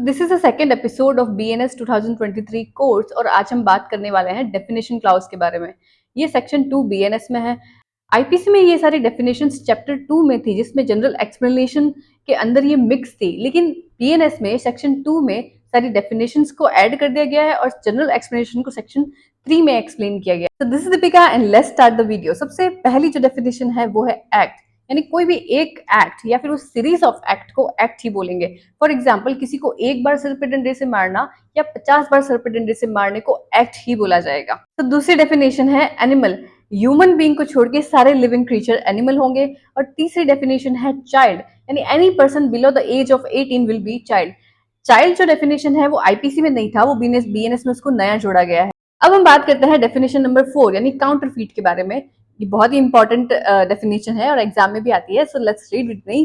This is the second episode of BNS 2023 course और आज हम बात करने वाले हैं डेफिनेशन क्लाउज के बारे में। ये सेक्शन 2 BNS में है। आईपीसी में ये सारी डेफिनेशंस चैप्टर 2 में थी जिसमें जनरल एक्सप्लेनेशन के अंदर ये मिक्स थी, लेकिन BNS में सेक्शन 2 में सारी डेफिनेशंस को ऐड कर दिया गया है और जनरल एक्सप्लेनेशन को सेक्शन 3 में एक्सप्लेन किया गया है। तो this is Deepika and let's start the video. सबसे पहली जो डेफिनेशन है वो है एक्ट, यानी कोई भी एक एक्ट या फिर उस सीरीज ऑफ एक्ट को एक्ट ही बोलेंगे। फॉर एग्जाम्पल किसी को एक बार सर पे डंडे से मारना या 50 बार सर पे डंडे से मारने को एक्ट ही बोला जाएगा। तो दूसरी डेफिनेशन है एनिमल, ह्यूमन बीइंग को छोड़ के सारे लिविंग क्रीचर एनिमल होंगे। और तीसरी डेफिनेशन है चाइल्ड, यानी any person below the age of 18 will be child. Child जो डेफिनेशन है वो आईपीसी में नहीं था, वो बीएनएस में उसको नया जोड़ा गया है। अब हम बात करते हैं डेफिनेशन नंबर 4 यानी काउंटरफीट के बारे में। ये बहुत ही इंपॉर्टेंट डेफिनेशन है और एग्जाम में भी आती है, so let's read with me.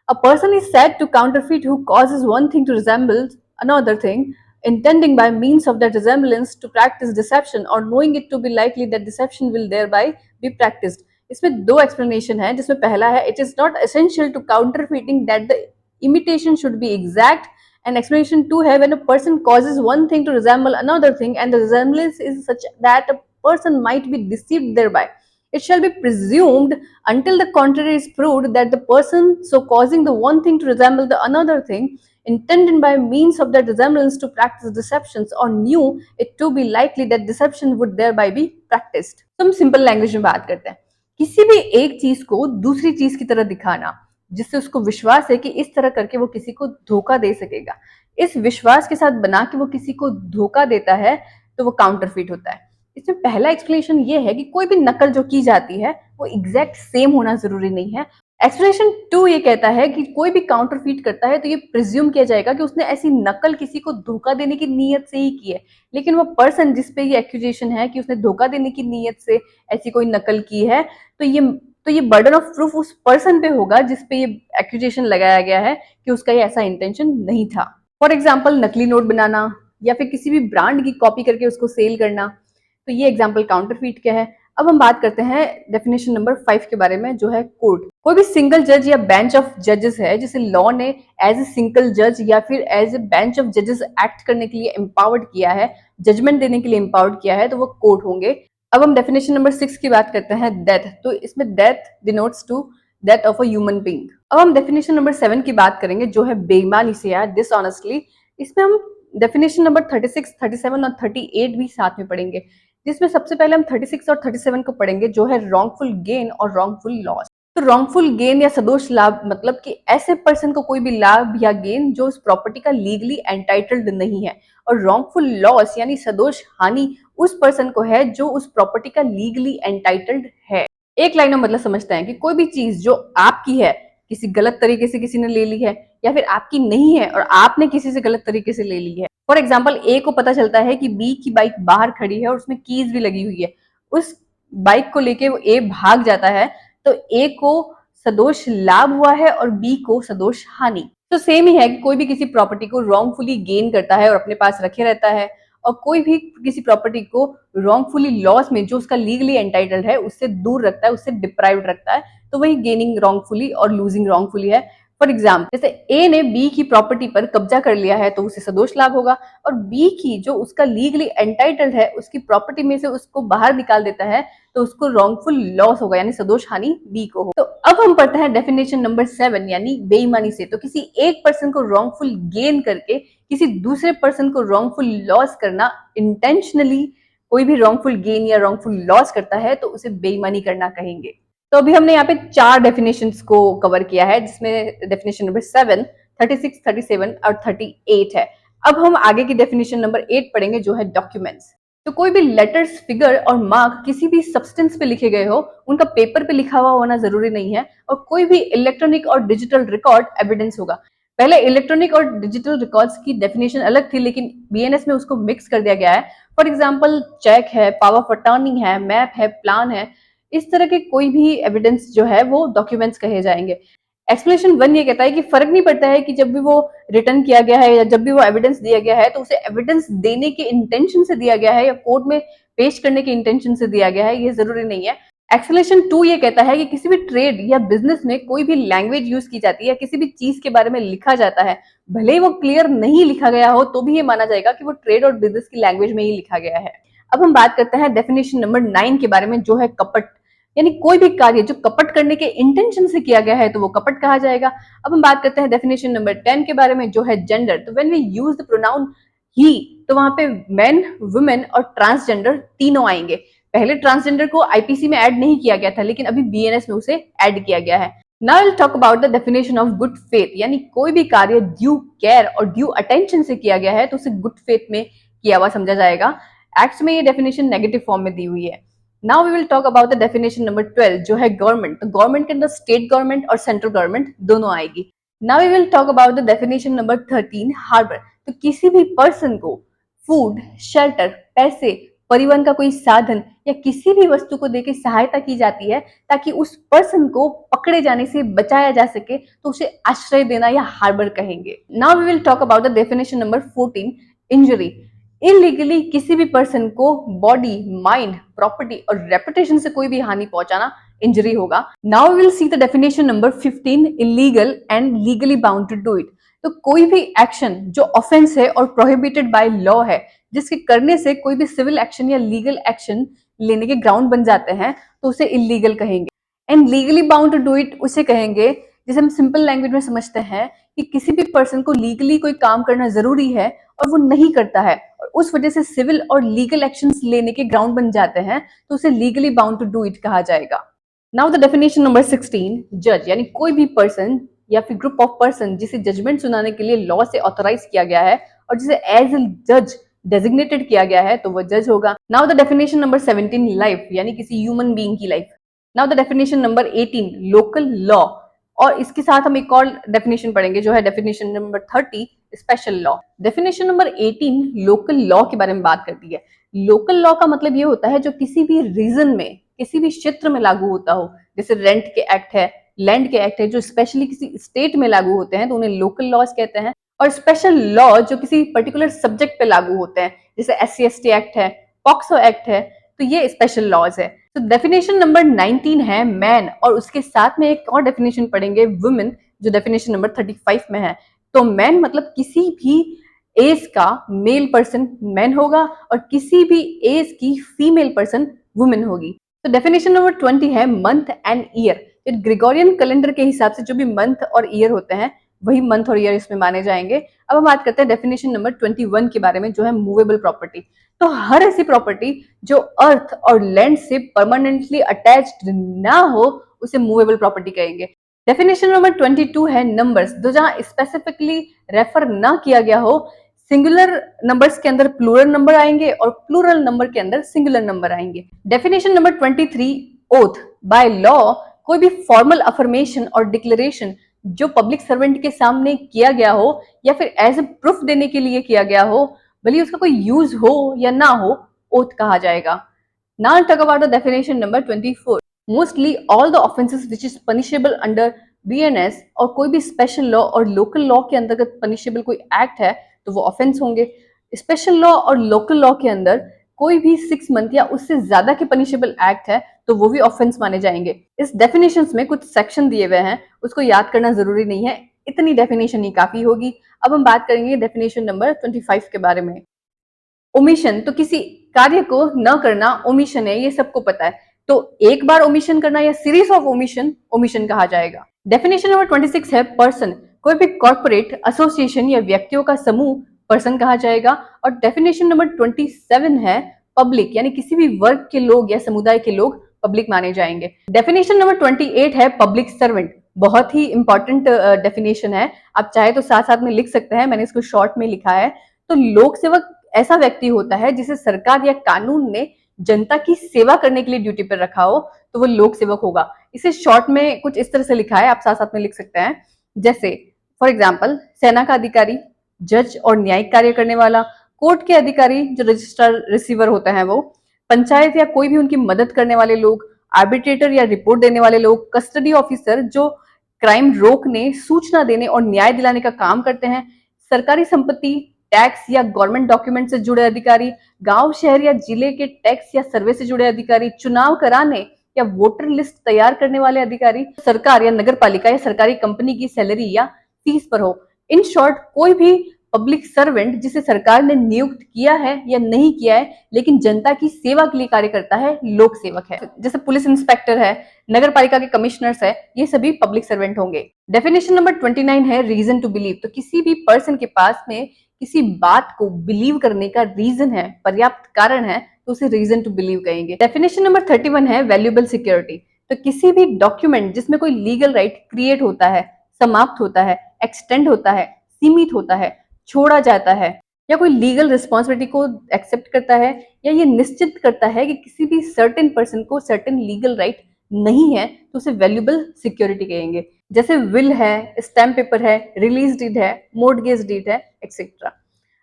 A person is said to counterfeit who causes one thing to resemble another thing, intending by means of that resemblance to practice deception or knowing it to be likely that deception will thereby be practiced. इसमें दो explanation है, जिसमें पहला है it is not essential to counterfeiting that the imitation should be exact, and explanation 2 है when a person causes one thing to resemble another thing and the resemblance is such that a person might be deceived thereby. It shall be presumed until the contrary is proved that the person so causing the one thing to resemble the another thing intended by means of that resemblance to practice deceptions or knew it to be likely that deception would thereby be practiced. तो हम simple language में बात करते हैं। किसी भी एक चीज को दूसरी चीज की तरह दिखाना जिससे उसको विश्वास है कि इस तरह करके वो किसी को धोखा दे सकेगा, इस विश्वास के साथ बना के वो किसी को धोखा देता है, तो वो काउंटरफीट होता है। इसमें पहला एक्सप्लेनेशन ये है कि कोई भी नकल जो की जाती है वो एग्जैक्ट सेम होना जरूरी नहीं है। एक्सप्लेनेशन 2 ये कहता है कि कोई भी काउंटरफीट करता है तो ये प्रिज्यूम किया जाएगा कि उसने ऐसी नकल किसी को धोखा देने की नीयत से ही की है, लेकिन वो पर्सन जिसपे ये एक्यूजेशन है कि उसने धोखा देने की नीयत से ऐसी कोई नकल की है, तो ये बर्डन ऑफ प्रूफ उस पर्सन पे होगा जिसपे ये एक्यूजेशन लगाया गया है कि उसका ये ऐसा इंटेंशन नहीं था। फॉर एग्जाम्पल नकली नोट बनाना या फिर किसी भी ब्रांड की कॉपी करके उसको सेल करना, तो ये एग्जाम्पल काउंटरफीट का है। अब हम बात करते हैं डेफिनेशन नंबर 5 के बारे में, जो है कोर्ट। कोई भी सिंगल जज या बेंच ऑफ जजेस है जिसे लॉ ने एज ए सिंगल जज या फिर एज ए बेंच ऑफ जजेस एक्ट करने के लिए एम्पावर्ड किया है, जजमेंट देने के लिए एम्पावर्ड किया है, तो वो कोर्ट होंगे। अब हम डेफिनेशन नंबर 6 की बात करते हैं, डेथ। तो इसमें death denotes to death of a human being. अब हम डेफिनेशन नंबर 7 की बात करेंगे, जो है बेईमानी से या डिसऑनेस्टली। इसमें हम डेफिनेशन नंबर 36, 37 और 38 भी साथ में पढ़ेंगे, जिसमें सबसे पहले हम 36 और 37 को पढ़ेंगे, जो है रॉन्गफुल गेन और रॉन्गफुल लॉस। तो रॉन्गफुल गेन या सदोष लाभ मतलब कि ऐसे पर्सन को कोई भी लाभ या गेन जो उस प्रॉपर्टी का लीगली एंटाइटल्ड नहीं है, और रॉन्गफुल लॉस यानी सदोष हानि उस पर्सन को है जो उस प्रॉपर्टी का लीगली एंटाइटल्ड है। एक लाइन में मतलब समझते हैं कि कोई भी चीज जो आपकी है किसी गलत तरीके से किसी ने ले ली है, या फिर आपकी नहीं है और आपने किसी से गलत तरीके से ले ली है। फॉर एग्जाम्पल ए को पता चलता है कि बी की बाइक बाहर खड़ी है और उसमें कीज भी लगी हुई है, उस बाइक को लेके वो ए भाग जाता है, तो ए को सदोष लाभ हुआ है और बी को सदोष हानि। तो सेम ही है कि कोई भी किसी प्रॉपर्टी को रॉन्गफुली गेन करता है और अपने पास रखे रहता है, और कोई भी किसी प्रॉपर्टी को रॉन्गफुली लॉस में जो उसका लीगली एंटाइटल्ड है उससे दूर रखता है, उससे डिप्राइव्ड रखता है, तो वही गेनिंग रॉन्गफुली और लूजिंग रॉन्गफुली है। फॉर एग्जाम्पल जैसे ए ने बी की प्रॉपर्टी पर कब्जा कर लिया है तो उसे सदोष लाभ होगा, और बी की जो उसका लीगली एंटाइटल्ड है उसकी प्रॉपर्टी में से उसको बाहर निकाल देता है तो उसको रॉन्गफुल लॉस होगा, यानी सदोष हानि बी को हो। तो अब हम पढ़ते हैं डेफिनेशन नंबर 7 यानी बेईमानी से। तो किसी एक पर्सन को रॉन्गफुल गेन करके किसी दूसरे पर्सन को रॉन्गफुल लॉस करना, इंटेंशनली कोई भी रॉन्गफुल गेन या रॉन्गफुल लॉस करता है तो उसे बेईमानी करना कहेंगे। तो अभी हमने यहाँ पे 4 डेफिनेशंस को कवर किया है, जिसमें डेफिनेशन नंबर 7, 36, 37 और 38 है। अब हम आगे की डेफिनेशन नंबर 8 पढ़ेंगे, जो है डॉक्यूमेंट्स। तो कोई भी लेटर्स, फिगर और मार्क किसी भी सब्सटेंस पे लिखे गए हो, उनका पेपर पे लिखा हुआ होना जरूरी नहीं है, और कोई भी इलेक्ट्रॉनिक और डिजिटल रिकॉर्ड एविडेंस होगा। पहले इलेक्ट्रॉनिक और डिजिटल रिकॉर्ड्स की डेफिनेशन अलग थी, लेकिन बीएनएस में उसको मिक्स कर दिया गया है। फॉर एग्जाम्पल चेक है, पावर ऑफ अटॉर्नी है, मैप है, प्लान है, इस तरह के कोई भी एविडेंस जो है वो डॉक्यूमेंट्स कहे जाएंगे। एक्सप्लेनेशन 1 ये कहता है कि फर्क नहीं पड़ता है कि जब भी वो रिटर्न किया गया है या जब भी वो एविडेंस दिया गया है तो उसे एविडेंस देने के इंटेंशन से दिया गया है या कोर्ट में पेश करने के इंटेंशन से दिया गया है, ये जरूरी नहीं है। एक्सप्लेनेशन 2 ये कहता है कि किसी भी ट्रेड या बिजनेस में कोई भी लैंग्वेज यूज की जाती है, किसी भी चीज के बारे में लिखा जाता है, भले ही वो क्लियर नहीं लिखा गया हो तो भी ये माना जाएगा कि वो ट्रेड और बिजनेस की लैंग्वेज में ही लिखा गया है। अब हम बात करते हैं डेफिनेशन नंबर 9 के बारे में, जो है कपट। यानी कोई भी कार्य जो कपट करने के इंटेंशन से किया गया है तो वो कपट कहा जाएगा। अब हम बात करते हैं डेफिनेशन नंबर 10 के बारे में, जो है जेंडर। तो when we use the pronoun he, तो वहां पे मेन, वुमेन और ट्रांसजेंडर तीनों आएंगे। पहले ट्रांसजेंडर को आईपीसी में ऐड नहीं किया गया था, लेकिन अभी बीएनएस में उसे ऐड किया गया है। Now will talk about the definition of good faith. यानी कोई भी कार्य ड्यू केयर और ड्यू अटेंशन से किया गया है तो उसे गुड फेथ में किया हुआ समझा जाएगा। एक्ट्स में ये डेफिनेशन नेगेटिव फॉर्म में दी हुई है। Now we will talk about the definition number 12, जो है गवर्नमेंट। तो गवर्नमेंट के अंदर स्टेट गवर्नमेंट और सेंट्रल गवर्नमेंट दोनों आएगी। Now we will talk about the definition number 13, harbour. तो किसी भी पर्सन को फूड, शेल्टर, पैसे, परिवहन का कोई साधन या किसी भी वस्तु को देकर सहायता की जाती है ताकि उस पर्सन को पकड़े जाने से बचाया जा सके, तो उसे आश्रय देना या हार्बर कहेंगे। Now we will talk about the definition number 14, injury. Illegally किसी भी पर्सन को बॉडी, माइंड, प्रॉपर्टी और रेपुटेशन से कोई भी हानि पहुंचाना इंजरी होगा। Now we will see the definition number 15, illegal and legally bound to do it. तो कोई भी एक्शन जो ऑफेंस है और प्रोहिबिटेड बाय लॉ है, जिसके करने से कोई भी सिविल एक्शन या लीगल एक्शन लेने के ग्राउंड बन जाते हैं, तो उसे इलीगल कहेंगे। And legally bound to do it उसे कहेंगे जिसे हम सिंपल लैंग्वेज में समझते हैं कि किसी भी पर्सन को लीगली कोई काम करना जरूरी है और वो नहीं करता है और उस वजह से सिविल और लीगल एक्शंस लेने के ग्राउंड बन जाते हैं, तो उसे legally bound to do it कहा जाएगा। नाउ द डेफिनेशन नंबर 16, जज। यानी कोई भी पर्सन या फिर ग्रुप ऑफ पर्सन जिसे जजमेंट सुनाने के लिए लॉ से ऑथराइज किया गया है और जिसे एज ए जज डेजिग्नेटेड किया गया है, तो वो जज होगा। Now the definition number 17, life. यानी किसी ह्यूमन बीइंग की life. Now the definition number 18, local law. और इसके साथ हम एक और डेफिनेशन पढ़ेंगे, जो है definition number 30, special law. Definition number 18 local law के बारे में बात करती है। लोकल लॉ का मतलब ये होता है जो किसी भी रीजन में, किसी भी क्षेत्र में लागू होता हो। जैसे रेंट के एक्ट है, लैंड के एक्ट है, जो स्पेशली किसी स्टेट में लागू होते हैं तो उन्हें लोकल लॉज कहते हैं। और स्पेशल लॉ जो किसी पर्टिकुलर सब्जेक्ट पे लागू होते हैं, जैसे SC/ST एक्ट है, पॉक्सो एक्ट है, तो ये स्पेशल लॉज है। तो डेफिनेशन नंबर 19 है मैन, और उसके साथ में एक और डेफिनेशन पढ़ेंगे वुमेन, जो डेफिनेशन नंबर 35 में है। तो मैन मतलब किसी भी एज का मेल पर्सन मैन होगा और किसी भी एज की फीमेल पर्सन वुमेन होगी। तो डेफिनेशन नंबर 20 है month and year. Gregorian calendar के हिसाब से जो भी मंथ और ईयर होते हैं, वही मंथ और ईयर इसमें माने जाएंगे। अब हम बात करते हैं डेफिनेशन नंबर 21 के बारे में, जो है मूवेबल प्रॉपर्टी। तो हर ऐसी प्रॉपर्टी जो अर्थ और लैंड से परमानेंटली अटैच्ड ना हो, उसे मूवेबल प्रॉपर्टी कहेंगे। डेफिनेशन नंबर 22 है नंबर्स। तो जहां स्पेसिफिकली रेफर ना किया गया हो, सिंगुलर नंबर्स के अंदर प्लूरल नंबर आएंगे और प्लूरल नंबर के अंदर सिंगुलर नंबर आएंगे। Definition number 23, oath. By law कोई भी फॉर्मल अफर्मेशन और डिक्लेरेशन जो पब्लिक सर्वेंट के सामने किया गया हो या फिर एज ए प्रूफ देने के लिए किया गया हो, भले उसका कोई यूज हो या ना हो, ओथ कहा जाएगा। Now talk about the definition number 24, mostly all the offences which is punishable under BNS. और कोई भी स्पेशल लॉ और लोकल लॉ के अंतर्गत पनिशेबल कोई एक्ट है तो वो ऑफेंस होंगे। स्पेशल लॉ और लोकल लॉ के अंदर कोई भी 6 मंथ या उससे ज्यादा के पनिशेबल एक्ट है तो वो भी ऑफेंस माने जाएंगे। इस डेफिनेशंस में कुछ सेक्शन दिए हुए हैं, उसको याद करना जरूरी नहीं है, इतनी डेफिनेशन ही काफी होगी। अब हम बात करेंगे डेफिनेशन नंबर 25 के बारे में। ओमिशन, तो किसी कार्य को न करना ओमिशन है, ये सबको पता है। तो एक बार ओमिशन करना या सीरीज ऑफ ओमिशन ओमिशन कहा जाएगा। डेफिनेशन नंबर 26 है पर्सन। कोई भी कॉर्पोरेट, एसोसिएशन या व्यक्तियों का समूह पर्सन कहा जाएगा। और डेफिनेशन नंबर 27 है पब्लिक, यानी किसी भी वर्ग के लोग या समुदाय के लोग पब्लिक माने जाएंगे। डेफिनेशन नंबर 28 है पब्लिक सर्वेंट। बहुत ही इंपॉर्टेंट डेफिनेशन है, आप चाहे तो साथ साथ में लिख सकते हैं, मैंने इसको शॉर्ट में लिखा है। तो लोक सेवक ऐसा व्यक्ति होता है जिसे सरकार या कानून ने जनता की सेवा करने के लिए ड्यूटी पर रखा हो, तो वो लोक सेवक होगा। इसे शॉर्ट में कुछ इस तरह से लिखा है, आप साथ साथ में लिख सकते हैं। जैसे फॉर एग्जाम्पल, सेना का अधिकारी, जज और न्यायिक कार्य करने वाला, कोर्ट के अधिकारी जो रजिस्ट्रार रिसीवर होते हैं वो, पंचायत या कोई भी उनकी मदद करने वाले लोग, आर्बिट्रेटर या रिपोर्ट देने वाले लोग, कस्टडी ऑफिसर जो क्राइम रोकने, सूचना देने और न्याय दिलाने का काम करते हैं, सरकारी संपत्ति, टैक्स या गवर्नमेंट डॉक्यूमेंट से जुड़े अधिकारी, गांव, शहर या जिले के टैक्स या सर्वे से जुड़े अधिकारी, चुनाव कराने या वोटर लिस्ट तैयार करने वाले अधिकारी, सरकार या नगर पालिका या सरकारी कंपनी की सैलरी या फीस पर हो। इन शॉर्ट कोई भी पब्लिक सर्वेंट जिसे सरकार ने नियुक्त किया है या नहीं किया है लेकिन जनता की सेवा के लिए कार्य करता है, लोक सेवक है। जैसे पुलिस इंस्पेक्टर है, नगर पालिका के कमिश्नर्स है, ये सभी पब्लिक सर्वेंट होंगे। डेफिनेशन नंबर 29 है रीजन टू बिलीव। तो किसी भी पर्सन के पास में किसी बात को बिलीव करने का रीजन है, पर्याप्त कारण है, तो उसे रीजन टू बिलीव कहेंगे। डेफिनेशन नंबर 31 है वैल्यूएबल सिक्योरिटी। तो किसी भी डॉक्यूमेंट जिसमें कोई लीगल राइट क्रिएट होता है, समाप्त होता है, एक्सटेंड होता है, सीमित होता है, छोड़ा जाता है, या कोई लीगल रिस्पॉन्सिबिलिटी को एक्सेप्ट करता है, या ये निश्चित करता है कि किसी भी सर्टेन पर्सन को सर्टेन लीगल राइट नहीं है, तो उसे वैल्यूएबल सिक्योरिटी कहेंगे। जैसे विल है, स्टैम्प पेपर है, रिलीज डीड है, मोर्टगेज डीड है, एक्सेट्रा।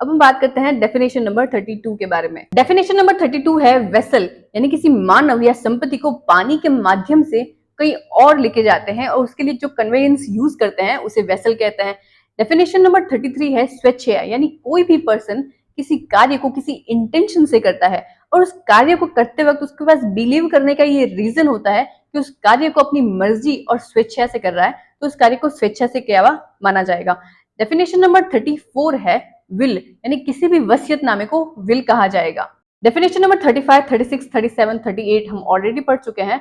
अब हम बात करते हैं डेफिनेशन नंबर 32 के बारे में। डेफिनेशन नंबर 32 है वेसल, यानी किसी मानव या संपत्ति को पानी के माध्यम से कहीं और लेके जाते हैं और उसके लिए जो कन्वेयंस यूज करते हैं उसे वेसल कहते हैं। डेफिनेशन नंबर 33 है स्वेच्छा, यानी कोई भी पर्सन किसी कार्य को किसी इंटेंशन से करता है और उस कार्य को करते वक्त उसके पास बिलीव करने का ये रीजन होता है कि उस कार्य को अपनी मर्जी और स्वेच्छा से कर रहा है, तो उस कार्य को स्वेच्छा से किया हुआ माना जाएगा। डेफिनेशन नंबर 34 है विल, यानी किसी भी वसीयतनामे को विल कहा जाएगा। डेफिनेशन नंबर 35, 36, 37, 38 हम ऑलरेडी पढ़ चुके हैं।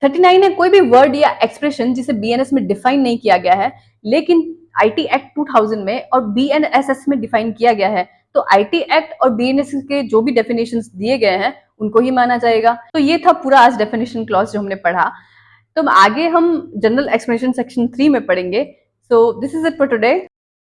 39 है कोई भी वर्ड या एक्सप्रेशन जिसे बीएनएस में डिफाइन नहीं किया गया है लेकिन आईटी एक्ट 2000 में और बीएनएसएस में डिफाइन किया गया है, तो आईटी एक्ट और बीएनएस के जो भी डेफिनेशंस दिए गए हैं उनको ही माना जाएगा। तो ये था पूरा आज डेफिनेशन क्लॉज जो हमने पढ़ा। तो आगे हम जनरल एक्सप्लेनेशन सेक्शन 3 में पढ़ेंगे। So this is it for today.